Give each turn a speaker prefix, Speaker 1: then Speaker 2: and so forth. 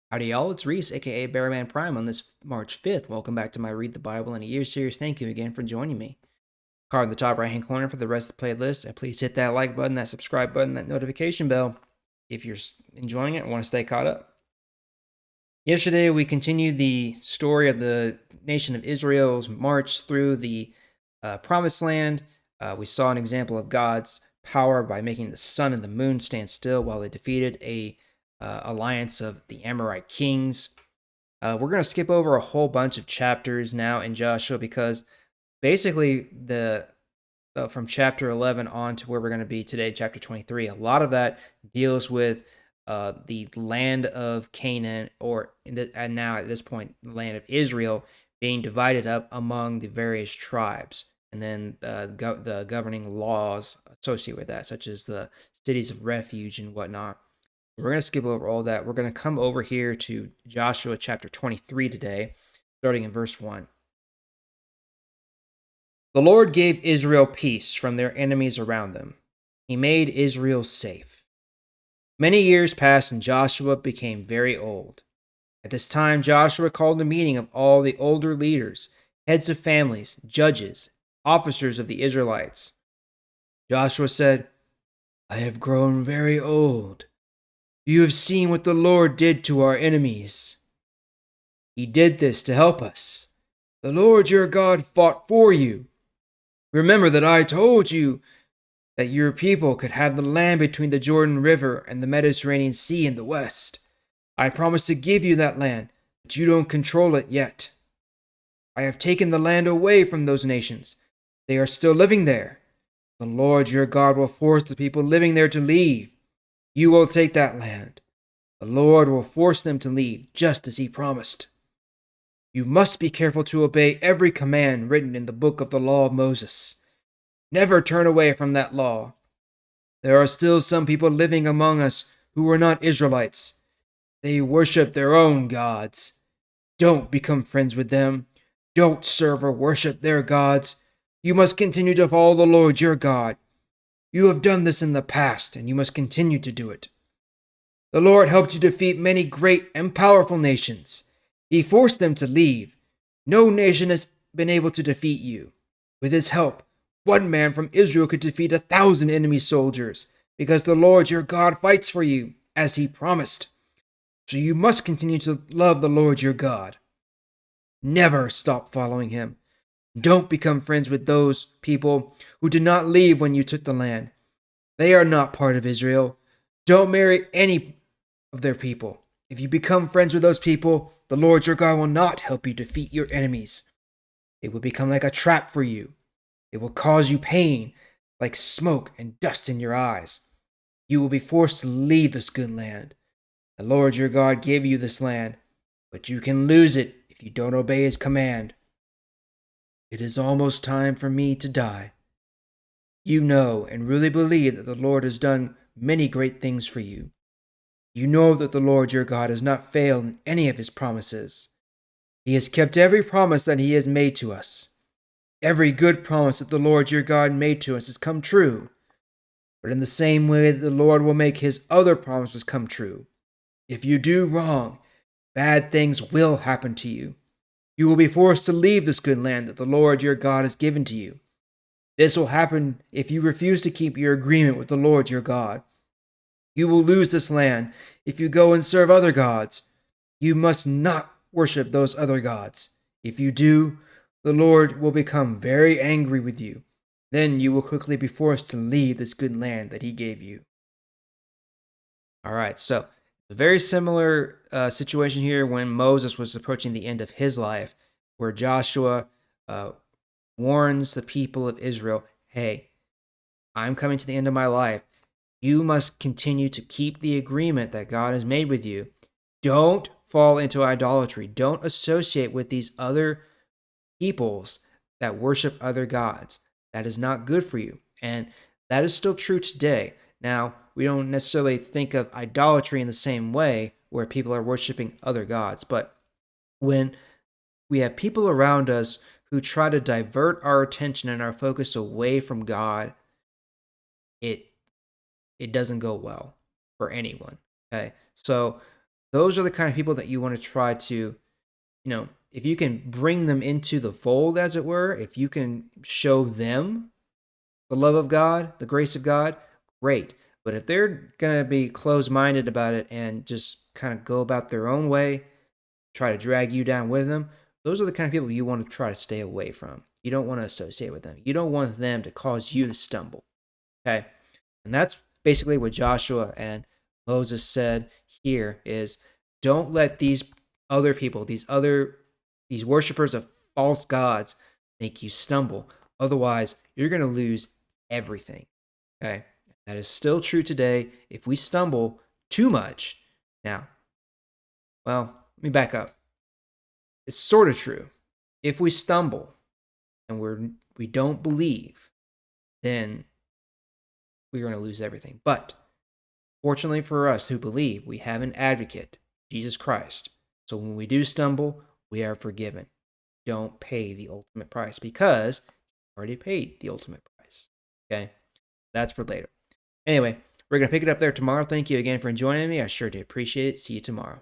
Speaker 1: Howdy, y'all. It's Reese, aka Bearman Prime, on this March 5th. Welcome back to my Read the Bible in a Year series. Thank you again for joining me. Card in the top right hand corner for the rest of the playlist. And please hit that like button, that subscribe button, that notification bell if you're enjoying it and want to stay caught up. Yesterday, we continued the story of the nation of Israel's march through the Promised Land. We saw an example of God's power by making the sun and the moon stand still while they defeated a alliance of the Amorite kings. We're going to skip over a whole bunch of chapters now in Joshua because basically the from chapter 11 on to where we're going to be today, chapter 23, a lot of that deals with the land of Canaan, and now at this point, the land of Israel being divided up among the various tribes, and then the governing laws associated with that, such as the cities of refuge and whatnot. We're going to skip over all that. We're going to come over here to Joshua chapter 23 today, starting in verse 1. The Lord gave Israel peace from their enemies around them. He made Israel safe. Many years passed and Joshua became very old. At this time, Joshua called a meeting of all the older leaders, heads of families, judges, officers of the Israelites. Joshua said, I have grown very old. You have seen what the Lord did to our enemies. He did this to help us. The Lord your God fought for you. Remember that I told you that your people could have the land between the Jordan River and the Mediterranean Sea in the west. I promised to give you that land, but you don't control it yet. I have taken the land away from those nations. They are still living there. The Lord your God will force the people living there to leave. You will take that land. The Lord will force them to leave, just as he promised. You must be careful to obey every command written in the book of the law of Moses. Never turn away from that law. There are still some people living among us who are not Israelites. They worship their own gods. Don't become friends with them. Don't serve or worship their gods. You must continue to follow the Lord your God. You have done this in the past, and you must continue to do it. The Lord helped you defeat many great and powerful nations. He forced them to leave. No nation has been able to defeat you. With his help, one man from Israel could defeat 1,000 enemy soldiers, because the Lord your God fights for you, as he promised. So you must continue to love the Lord your God. Never stop following him. Don't become friends with those people who did not leave when you took the land. They are not part of Israel. Don't marry any of their people. If you become friends with those people, the Lord your God will not help you defeat your enemies. It will become like a trap for you. It will cause you pain, like smoke and dust in your eyes. You will be forced to leave this good land. The Lord your God gave you this land, but you can lose it if you don't obey his command. It is almost time for me to die. You know and really believe that the Lord has done many great things for you. You know that the Lord your God has not failed in any of his promises. He has kept every promise that he has made to us. Every good promise that the Lord your God made to us has come true. But in the same way that the Lord will make his other promises come true. If you do wrong, bad things will happen to you. You will be forced to leave this good land that the Lord your God has given to you. This will happen if you refuse to keep your agreement with the Lord your God. You will lose this land if you go and serve other gods. You must not worship those other gods. If you do, the Lord will become very angry with you. Then you will quickly be forced to leave this good land that he gave you. All right, so a very similar situation here when Moses was approaching the end of his life, where Joshua warns the people of Israel, hey, I'm coming to the end of my life. You must continue to keep the agreement that God has made with you. Don't fall into idolatry. Don't associate with these other peoples that worship other gods. That is not good for you. And that is still true today. Now, we don't necessarily think of idolatry in the same way where people are worshiping other gods, but when we have people around us who try to divert our attention and our focus away from God, it it doesn't go well for anyone. Okay, so those are the kind of people that you want to try to, if you can bring them into the fold, as it were, if you can show them the love of God, the grace of God, great. But if they're going to be closed minded about it and just kind of go about their own way, try to drag you down with them, those are the kind of people you want to try to stay away from. You don't want to associate with them. You don't want them to cause you to stumble. Okay? And that's basically what Joshua and Moses said here is don't let these other people, these worshipers of false gods make you stumble. Otherwise, you're going to lose everything. Okay? That is still true today. If we stumble too much, now, well, let me back up. It's sort of true. If we stumble and we don't believe, then we're going to lose everything. But fortunately for us who believe, we have an advocate, Jesus Christ. So when we do stumble, we are forgiven. Don't pay the ultimate price because he already paid the ultimate price. Okay? That's for later. Anyway, we're going to pick it up there tomorrow. Thank you again for joining me. I sure do appreciate it. See you tomorrow.